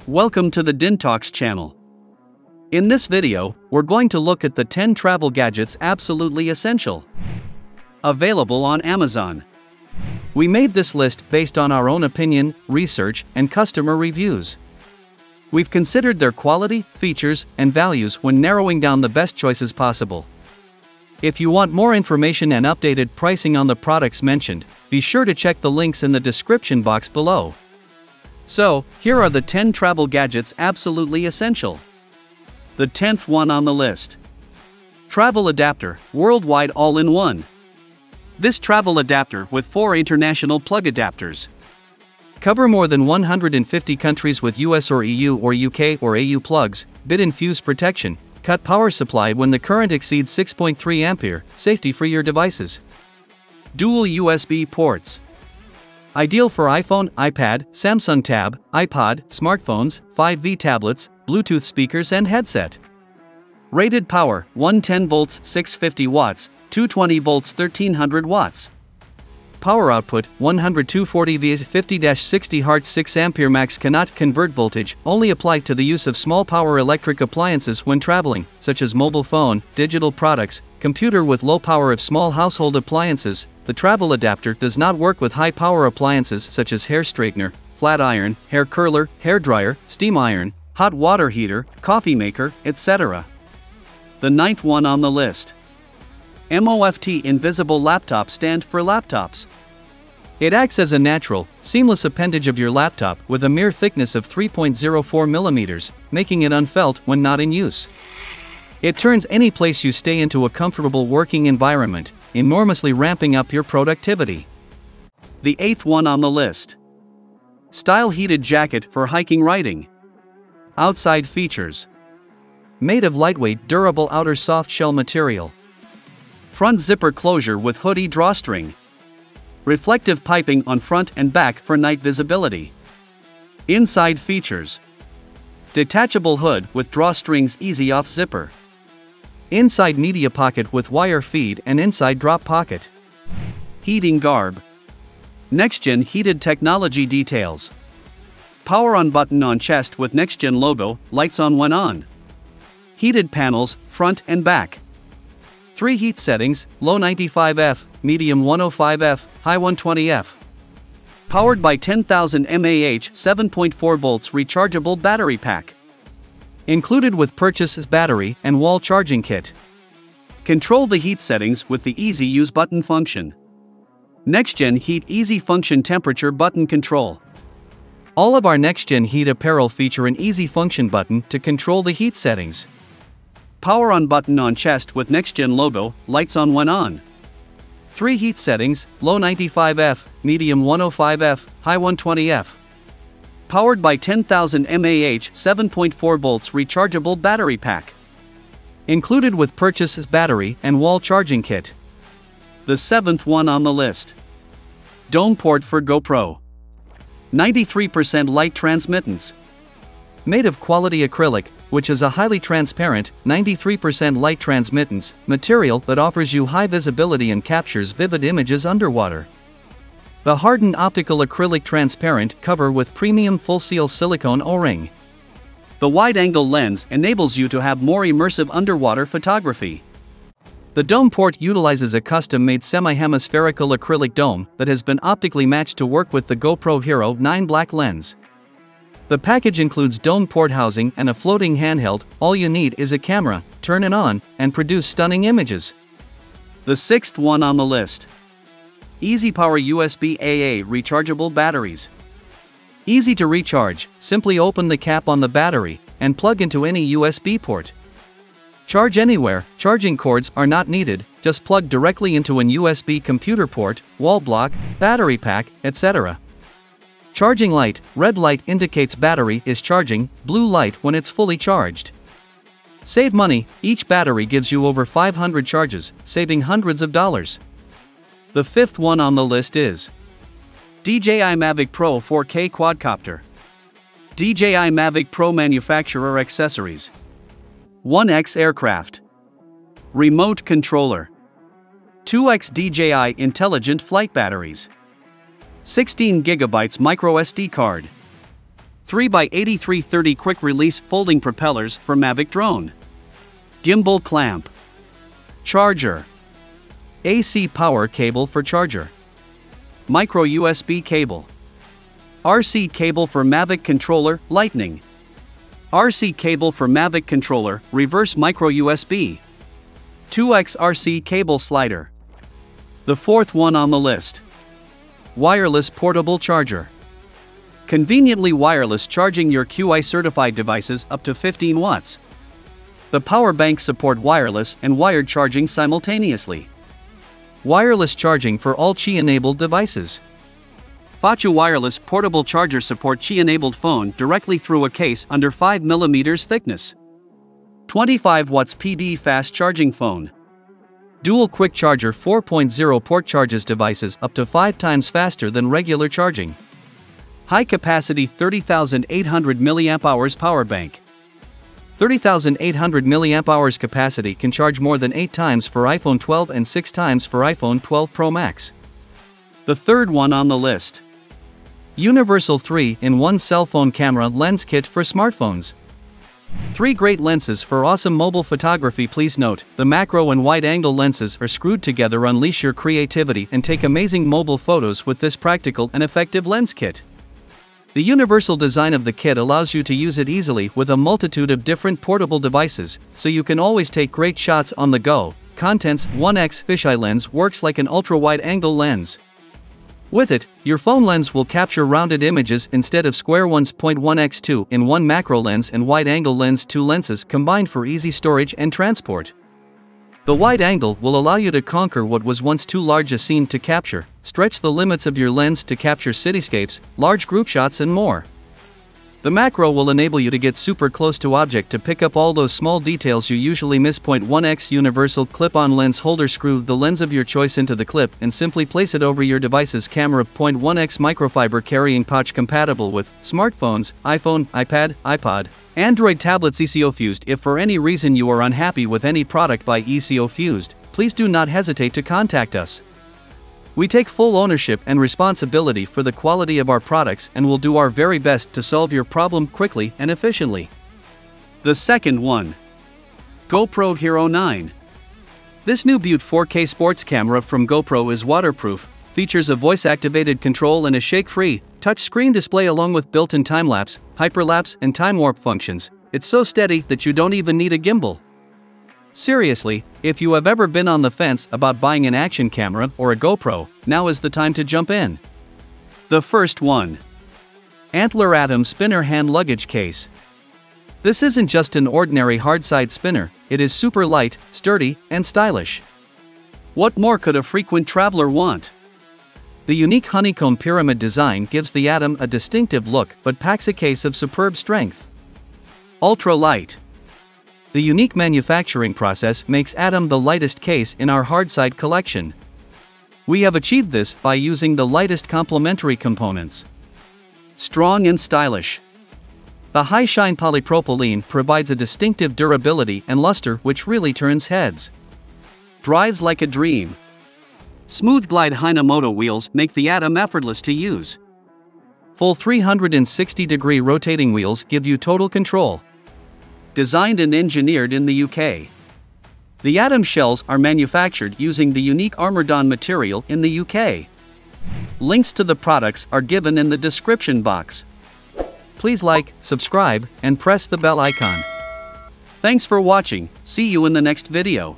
Welcome to the Dintalks channel. In this video, we're going to look at the 10 travel gadgets absolutely essential. Available on Amazon. We made this list based on our own opinion, research, and customer reviews. We've considered their quality, features, and values when narrowing down the best choices possible. If you want more information and updated pricing on the products mentioned, be sure to check the links in the description box below. So, here are the 10 travel gadgets absolutely essential. The 10th one on the list. Travel Adapter, Worldwide All-in-One. This travel adapter with 4 international plug adapters. Cover more than 150 countries with US or EU or UK or AU plugs, bit-infused protection, cut power supply when the current exceeds 6.3 ampere, safety for your devices. Dual USB ports. Ideal for iPhone, iPad, Samsung Tab, iPod, smartphones, 5V tablets, Bluetooth speakers and headset. Rated power, 110 volts 650 watts, 220 volts 1300 watts. Power output, 100-240 Vs 50-60 Hz 6 ampere max cannot convert voltage, only apply to the use of small power electric appliances when traveling, such as mobile phone, digital products, computer with low power. Of small household appliances, the travel adapter does not work with high power appliances such as hair straightener, flat iron, hair curler, hair dryer, steam iron, hot water heater, coffee maker, etc. The 9th one on the list. MOFT Invisible Laptop Stand for laptops. It acts as a natural, seamless appendage of your laptop with a mere thickness of 3.04 mm, making it unfelt when not in use. It turns any place you stay into a comfortable working environment, enormously ramping up your productivity. The 8th one on the list. Style Heated Jacket for Hiking Riding. Outside features. Made of lightweight, durable outer soft shell material. Front zipper closure with hoodie drawstring. Reflective piping on front and back for night visibility. Inside features. Detachable hood with drawstrings easy off zipper. Inside media pocket with wire feed and inside drop pocket. Heating garb. Next-gen heated technology details. Power on button on chest with next-gen logo, lights on when on. Heated panels, front and back. 3 heat settings, low 95F, medium 105F, high 120F. Powered by 10,000 mAh 7.4 volts rechargeable battery pack. Included with purchase is battery and wall charging kit. Control the heat settings with the Easy Use button function. Next-gen Heat Easy Function Temperature button control. All of our next-gen heat apparel feature an easy function button to control the heat settings. Power on button on chest with next-gen logo, lights on when on. 3 heat settings, low 95F, medium 105F, high 120F. Powered by 10,000 mAh 7.4 volts rechargeable battery pack. Included with purchase is battery and wall charging kit. The 7th one on the list. Dome port for GoPro. 93% light transmittance. Made of quality acrylic, which is a highly transparent, 93% light transmittance material that offers you high visibility and captures vivid images underwater. The hardened optical acrylic transparent cover with premium full-seal silicone O-ring. The wide-angle lens enables you to have more immersive underwater photography. The dome port utilizes a custom-made semi-hemispherical acrylic dome that has been optically matched to work with the GoPro HERO9 black lens. The package includes dome port housing and a floating handheld. All you need is a camera, turn it on, and produce stunning images. The 6th one on the list. EasyPower USB AA rechargeable batteries. Easy to recharge, simply open the cap on the battery and plug into any USB port. Charge anywhere, charging cords are not needed, just plug directly into an USB computer port, wall block, battery pack, etc. Charging light, red light indicates battery is charging, blue light when it's fully charged. Save money, each battery gives you over 500 charges, saving hundreds of dollars. The 5th one on the list is DJI Mavic Pro 4K Quadcopter. DJI Mavic Pro manufacturer accessories. 1X aircraft. Remote controller. 2X DJI intelligent flight batteries. 16 GB micro SD card. 3x8330 quick release folding propellers for Mavic drone. Gimbal clamp. Charger. AC power cable for charger. Micro USB cable. RC cable for Mavic controller, Lightning. RC cable for Mavic controller, reverse micro USB. 2x RC cable slider. The fourth one on the list. Wireless portable charger. Conveniently wireless charging your QI certified devices up to 15 watts. The power banks support wireless and wired charging simultaneously. Wireless charging for all Qi-enabled devices. Fachu wireless portable charger support Qi-enabled phone directly through a case under 5 mm thickness. 25 watts PD fast charging phone. Dual quick charger 4.0 port charges devices up to 5 times faster than regular charging. High capacity 30,800 mAh power bank. 30,800 mAh capacity can charge more than 8 times for iPhone 12 and 6 times for iPhone 12 Pro Max. The third one on the list. Universal 3-in-1 cell phone camera lens kit for smartphones. 3 great lenses for awesome mobile photography. Please note, the macro and wide-angle lenses are screwed together. Unleash your creativity and take amazing mobile photos with this practical and effective lens kit. The universal design of the kit allows you to use it easily with a multitude of different portable devices, so you can always take great shots on the go. Contents: 1x fisheye lens works like an ultra-wide-angle lens. With it, your phone lens will capture rounded images instead of square ones. 1x 2-in-1 macro lens and wide-angle lens, 2 lenses combined for easy storage and transport. The wide angle will allow you to conquer what was once too large a scene to capture, stretch the limits of your lens to capture cityscapes, large group shots and more. The macro will enable you to get super close to object to pick up all those small details you usually miss. 1x universal clip-on lens holder. Screw the lens of your choice into the clip and simply place it over your device's camera. 1x microfiber carrying pouch compatible with smartphones, iPhone, iPad, iPod, Android tablets. ECO Fused. If for any reason you are unhappy with any product by ECO Fused, please do not hesitate to contact us. We take full ownership and responsibility for the quality of our products and will do our very best to solve your problem quickly and efficiently. The second one. GoPro HERO9. This new Butte 4K sports camera from GoPro is waterproof, features a voice-activated control and a shake-free, touchscreen display along with built-in time-lapse, hyperlapse and time warp functions. It's so steady that you don't even need a gimbal. Seriously, if you have ever been on the fence about buying an action camera or a GoPro, now is the time to jump in. The first one. ANTLER Atom Spinner Hand Luggage Case. This isn't just an ordinary hard-side spinner, it is super light, sturdy, and stylish. What more could a frequent traveler want? The unique honeycomb pyramid design gives the Atom a distinctive look but packs a case of superb strength. Ultra light. The unique manufacturing process makes Atom the lightest case in our hard-side collection. We have achieved this by using the lightest complementary components. Strong and stylish. The high-shine polypropylene provides a distinctive durability and luster which really turns heads. Drives like a dream. Smooth glide Hinamoto wheels make the Atom effortless to use. Full 360-degree rotating wheels give you total control. Designed and engineered in the UK. The Atom shells are manufactured using the unique Armordon material in the UK. Links to the products are given in the description box. Please like, subscribe, and press the bell icon. Thanks for watching, see you in the next video.